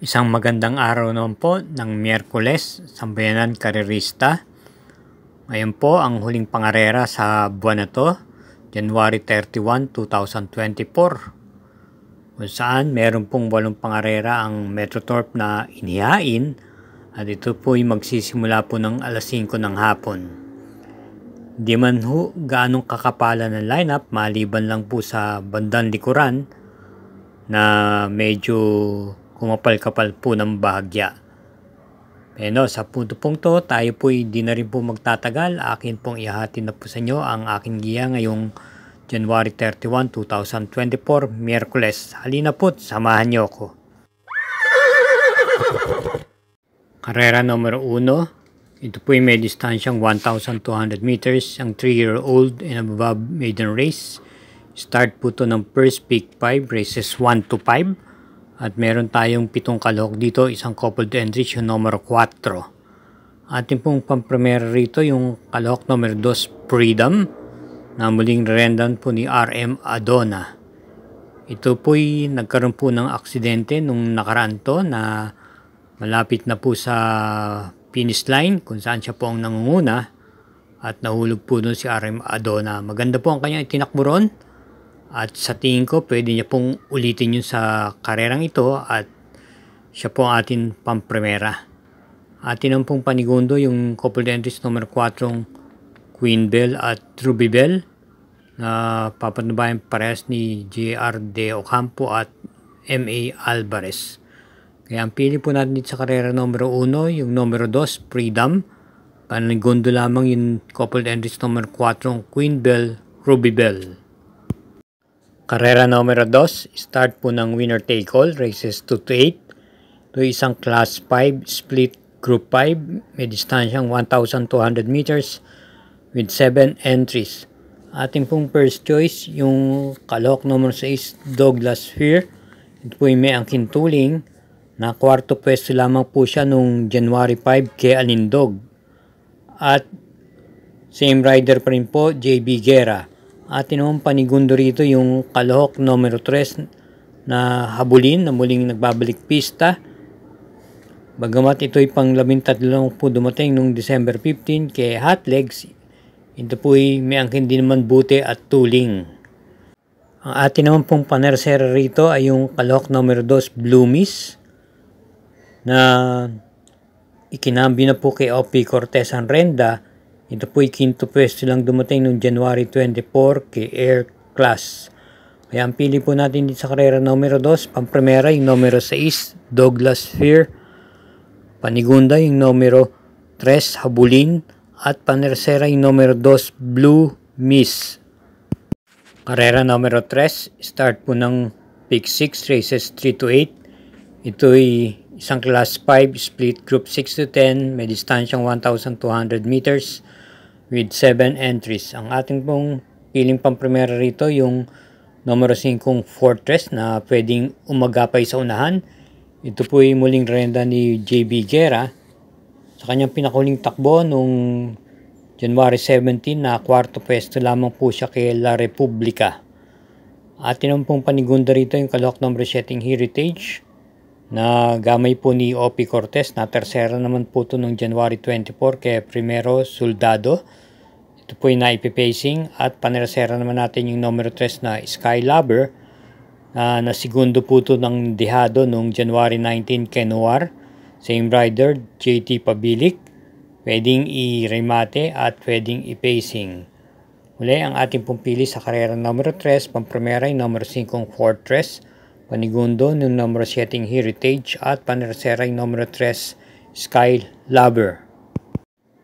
Isang magandang araw naman po ng Miyerkules, Sambayanan Karerista. Ngayon po ang huling pangarera sa buwan na to, January 31, 2024. Kung saan meron pong 8 pangarera ang Metrotorp na inihain at ito po ay magsisimula po ng alas 5 ng hapon. Di man ho gaanong kakapala ng lineup maliban lang po sa bandang likuran na medyo kumapal-kapal po ng bahagya. Pero sa punto pong to, tayo po di na rin po magtatagal. Akin pong ihahatid na po sa inyo ang aking giya ngayong January 31, 2024, Miyerkules. Halina po, samahan niyo ako. Karera numero 1. Ito po ay may distansyang 1,200 meters. Ang 3-year-old and above maiden race. Start po to ng first peak 5, races 1 to 5. At meron tayong 7 kalahok dito, isang coupled entries yung numero 4. Ating pong pampremera rito yung kalahok numero 2, Freedom, na muling rendan po ni RM Adona. Ito po'y nagkaroon po ng aksidente nung nakaraan to na malapit na po sa finish line kung saan siya po ang nangunguna at nahulog po doon si RM Adona. Maganda po ang kanyang itinakbo ron. At sa tingin ko, pwede niya pong ulitin yun sa karerang ito at siya po ang ating pampremera. Atin ang pong panigundo yung coupled entries number 4, Queen Bell at Ruby Bell na papanubayan parehas ni JR De Ocampo at MA Alvarez. Kaya ang pili po natin dito sa karera numero 1, yung numero 2, Freedom. Panigundo lamang yung coupled entries number 4, Queen Bell, Ruby Bell. Karera numero 2, start po ng winner take all, races 2 to 8. Ito isang class 5, split group 5, may distansyang 1,200 meters with 7 entries. Ating pong first choice, yung kalahok numero 6, Douglas Fear. Ito po may angkin tuling, na kwarto pwesto lamang po siya nung January 5 kay Alindog. At same rider pa rin po, JB Guerra. Atin naman panigundo rito yung kalahok numero 3 na Habulin na muling nagbabalik pista. Bagamat ito'y pang 13 po dumating nung December 15 kay Hotlegs, ito po'y may angkin din naman buti at tuling. Ang atin naman pong panersera rito ay yung kalahok numero 2 Blue Miss na ikinambi na po kay OP Cortez Anrenda. Ito po'y quinto pwesto lang dumating noong January 24 kay Air Class. Kaya ang pili po natin dito sa karera numero 2, pampremera yung numero 6, Douglas Fear. Panigunda yung numero 3, Habulin. At panersera yung numero 2, Blue Miss. Karera numero 3, start po ng pick 6, races 3 to 8. Ito'y isang class 5, split group 6 to 10, may distansyang 1,200 meters with 7 entries. Ang ating pong piling pampremera rito yung numero 5 Fortress na pwedeng umagapay sa unahan. Ito po ay muling renda ni JB Guerra sa kanyang pinakuling takbo nung January 17 na kwarto pwesto lamang po siya kay La Republica. Atin naman pong panigunda rito yung kalahok number 7 Heritage na gamay po ni OP Cortez na tersera naman po ito noong January 24 kay Primero Soldado. Ito po yung naipipacing at panersera naman natin yung numero 3 na Sky Lover na segundo po ito ng dehado noong January 19 kay Noir. Same rider, JT Pabilik. Pwedeng i-remate at pwedeng i-pacing. Muli ang ating pong pili sa karera numero 3, pampremera yung numero 5 Fortress. Panigundo ng numero 7 Heritage at panersera yung numero 3 Sky Lover.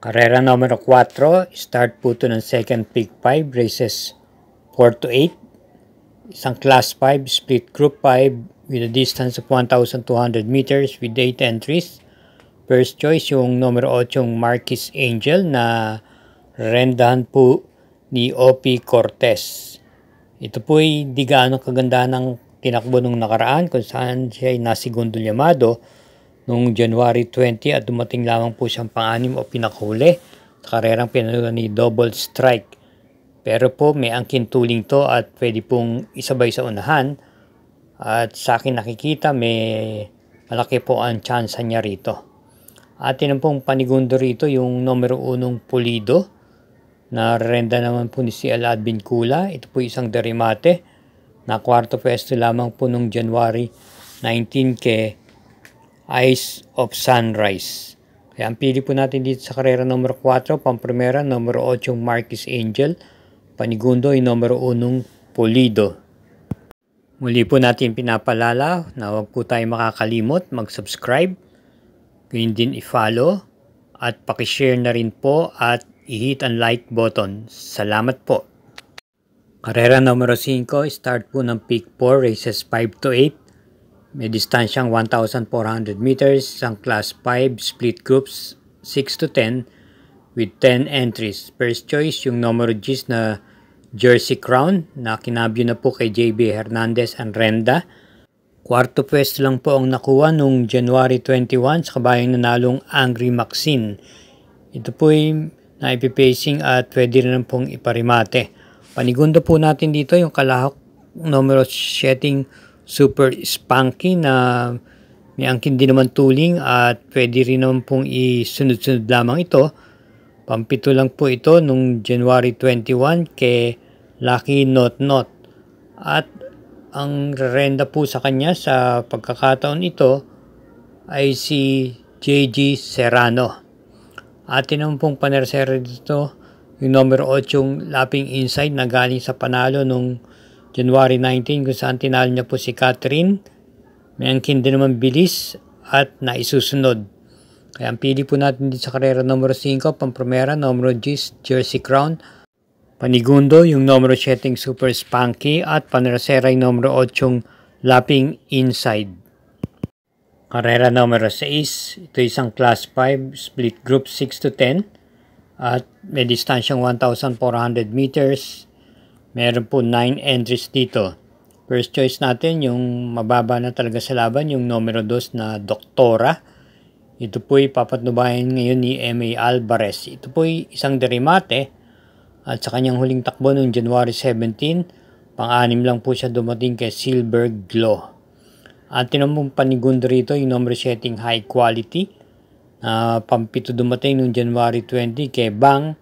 Karera numero 4, start po ito ng second pick 5, races 4 to 8. Isang class 5, split group 5 with a distance of 1,200 meters with 8 entries. First choice yung numero 8 yung Marquis Angel na rendahan po ni OP Cortez. Ito po ay di gaano kaganda ng tinakbo nung nakaraan kung saan siya ay nasigundo llamado noong January 20 at dumating lamang po siyang pang-anim o pinakahuli sa karerang pinanulan ni Double Strike. Pero po may angkin tuling to at pwede pong isabay sa unahan. At sa akin nakikita may malaki po ang tsansa niya rito. Atin pong panigundo rito yung numero 1 Pulido, na renda naman po ni CL Advincula. Ito po isang derimate na kwarto pwesto lamang po nung January 19 kay Eyes of Sunrise. Kaya ang pili po natin dito sa karera numero 4, pamprimera, numero 8 Marquis Angel, panigundo yung numero 1 Pulido. Muli po natin pinapalala na huwag po tayo makakalimot mag-subscribe, yun din i-follow at pakishare na rin po at i-hit ang like button. Salamat po. Karera numero 5, start po ng peak 4, races 5 to 8. May distansyang 1,400 meters, isang class 5, split groups 6 to 10 with 10 entries. First choice yung numero G's na Jersey Crown na kinabyo na po kay JB Hernandez and Renda. Kwarto pwesto lang po ang nakuha nung January 21 sa kabayang nanalong Angry Maxine. Ito po ay naipipacing at pwede rin pong iparimate. Panigundo po natin dito yung kalahok numero 7 Super Spunky na may angkin din naman tuling at pwede rin naman pong isunod-sunod lamang ito. Pampito lang po ito nung January 21 kay Lucky Not Not. At ang rerenda po sa kanya sa pagkakataon ito ay si JG Serrano. Atin naman pong panersera dito yung numero 8 Lapping Inside na galing sa panalo nung January 19 kung saan tinalo niya po si Catherine. May angkin din naman bilis at naisusunod. Kaya ang pili po natin dito sa karera numero 5, pamprimera, numero G's Jersey Crown, panigundo yung numero 7 Super Spunky at panersera yung numero 8 Lapping Inside. Karera numero 6, ito isang class 5, split group 6 to 10 at may distansyang 1,400 meters. Meron po 9 entries dito. First choice natin yung mababa na talaga sa laban, yung numero 2 na Doktora. Ito po ay papatnubayan ngayon ni M.A. Alvarez. Ito po ay isang derimate at sa kanyang huling takbo noong January 17, pang-anim lang po siya dumating kay Silver Glow. At tinamong panigundo rito yung number setting High Quality na pampito dumating noong January 20 kay Bang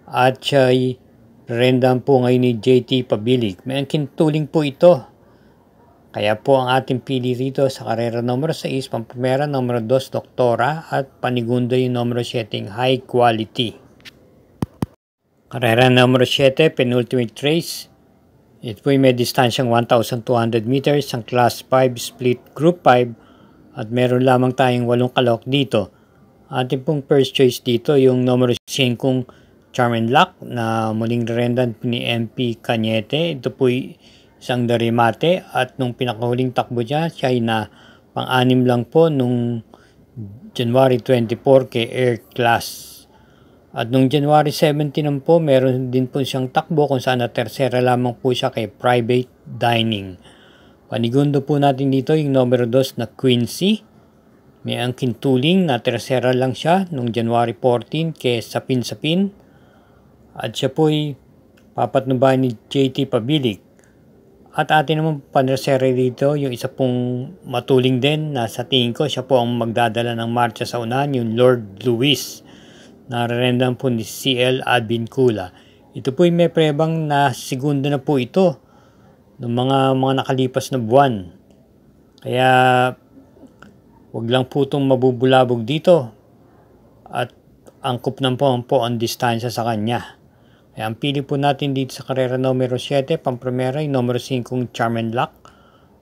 at siya'y rendam po ngayon ni JT Pabilig. May kintuling po ito. Kaya po ang ating pili rito sa karera numero 6, pamprimera, numero 2 Doktora at panigundo yung numero setting High Quality. Karera numero 7, penultimate race. Ito po may distansyang 1,200 meters, ang class 5 split group 5 at meron lamang tayong 8 kalahok dito. Ating pong first choice dito yung numero 5 Charm and Luck na muling rendan ni MP Cañete. Ito po isang derimate at nung pinakahuling takbo niya, siya ay na pang-anim lang po nung January 24 kay Air Class. At nung January 17 po, meron din po siyang takbo kung saan na tersera lamang po siya kay Private Dining. Panigundo po natin dito yung numero 2 na Quincy. May angkin tuling na tersera lang siya nung January 14 kay Sapin Sapin. At siya po ay papatnubayan ni JT Pabilig. At atin naman panersera dito yung isa pong matuling din na sa tingin ko siya po ang magdadala ng marcha sa unahan, yung Lord Luis. Nararendang po ni CL Advincula. Ito po ay may prebang na segundo na po ito ng mga nakalipas na buwan. Kaya wag lang po itong mabubulabog dito at angkop na po ang distansya sa kanya. Kaya ang pili po natin dito sa karera numero 7, pamprimera yung numero 5 Charm and Luck,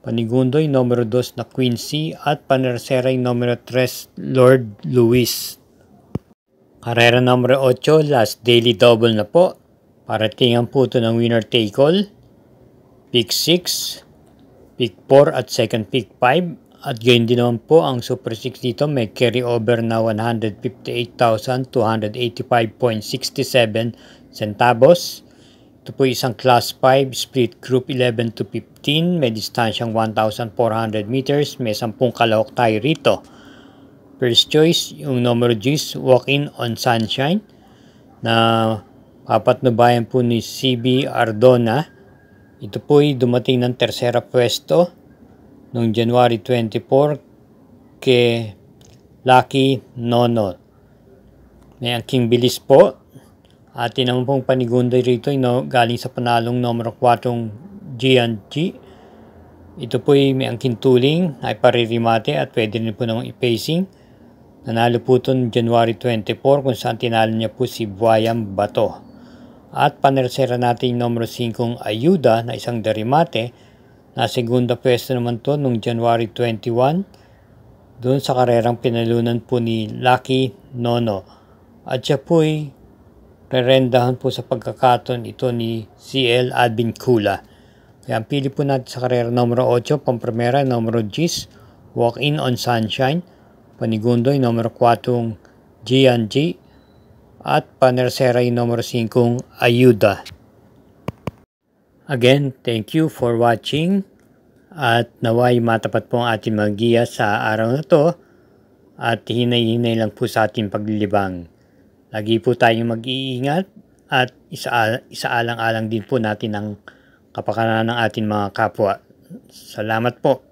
panigundo yung numero 2 na Quincy at panersera yung numero 3 Lord Luis. Karera numero 8, last daily double na po. Paratingan po ito ng winner take all. Pick 6, pick 4 at second pick 5. At gayon din naman po ang Super 6 dito. May carry over na 158,285.67 centavos. Ito po isang class 5 split group 11 to 15. May distansyang 1,400 meters. May 10 kalahok tayo rito. First choice, yung numero G's, Walk-in on Sunshine, na papatnubayan po ni CB Ardona. Ito po ay dumating ng tersera pwesto noong January 24 kay Lucky Nono. May angking bilis po. At naman pong panigunday rito galing sa panalong numero 4 G&G. Ito po ay may angking tuling ay paririmate at pwede rin po namang i-pacing. Nanalo po ito January 24 kung saan tinalo niya po si Buayam Bato. At panersera natin yung numero 5 Ayuda na isang derimate. Na segunda pwesto naman to nung January 21 doon sa karerang pinalunan po ni Lucky Nono. At siya po ay rerendahan po sa pagkakaton ito ni CL Advincula. Kaya ang pili po natin sa karera numero 8, pampremera, numero 10, Walk In on Sunshine, panigundoy, numero 4, G&G, at panersera yung numero 5, Ayuda. Again, thank you for watching at naway matapat po ang ating mga giya sa araw na to at hinay-hinay lang po sa ating paglilibang. Lagi po tayong mag-iingat at isaalang-alang din po natin ang kapakanan ng ating mga kapwa. Salamat po.